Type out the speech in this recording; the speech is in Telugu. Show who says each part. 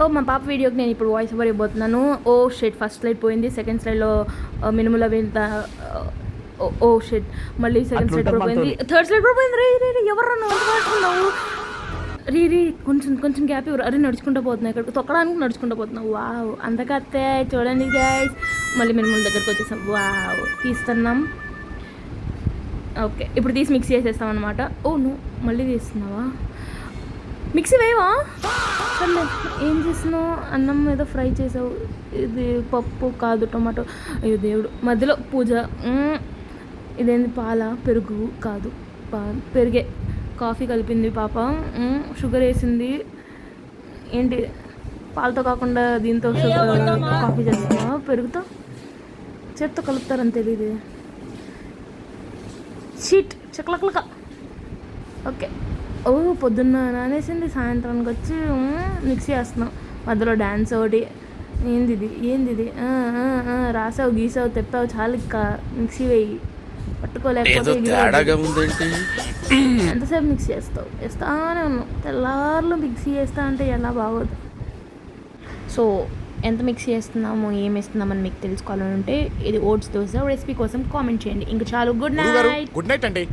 Speaker 1: ఓ మా పాప వీడియోకి నేను ఇప్పుడు వాయిస్ ఓవర్ ఇవ్వబోతున్నాను. ఓ షెట్ ఫస్ట్ స్లైడ్ పోయింది, సెకండ్ స్లైడ్లో మినుముల వెంట ఓ షెట్ మళ్ళీ సెకండ్ స్లైడ్ కూడా పోయింది, థర్డ్ స్లైడ్ కూడా పోయింది. రే ఎవరు నువ్వు రీ కొంచెం గ్యాప్ ఇవ్వరు. అరే నడుచుకుంటూ పోతున్నావు, ఇక్కడ తొక్కడానికి నడుచుకుంటూ పోతున్నావు. వావ్ అంతకత్తే చూడండి గైస్. మళ్ళీ మినుముల దగ్గరకు వచ్చేసాం. వావ్ తీస్తున్నాం. ఓకే ఇప్పుడు తీసి మిక్సీ చేసేస్తాం అనమాట. ఓ నువ్వు మళ్ళీ తీస్తున్నావా? మిక్సీ వేయవా? సర్లే ఏం చేస్తున్నావు? అన్నం ఏదో ఫ్రై చేసావు. ఇది పప్పు కాదు, టొమాటో. అయ్యో దేవుడు, మధ్యలో పూజ. ఇదేంది పాల పెరుగు కాదు, పెరిగే. కాఫీ కలిపింది పాప, షుగర్ వేసింది. ఏంటి పాలతో కాకుండా దీంతో కాఫీ చేస్తున్నావా? పెరుగుతో చేత్తో కలుపుతారని తెలియదు. షీట్ చక్లక్లక. ఓకే ఓ పొద్దున్న నానేసింది, సాయంత్రానికి వచ్చి మిక్సీ వేస్తున్నాం. మధ్యలో డ్యాన్స్ ఒకటి. ఏంది ఇది రాసావు, గీసావు, తెప్పావు, చాలు ఇంకా మిక్సీ వేయి. పట్టుకోలేకపోతే ఎంతసేపు మిక్సీ చేస్తావు? వేస్తానే ఉన్నావు. తెల్లార్లు మిక్సీ చేస్తా అంటే ఎలా బాగోదు. సో ఎంత మిక్సీ చేస్తున్నాము, ఏం వేస్తున్నామని మీకు తెలుసుకోవాలని ఉంటే ఇది ఓట్స్ దోశ రెసిపీ కోసం కామెంట్ చేయండి. ఇంకా చాలు. Good night.
Speaker 2: గుడ్ నైట్ అండి.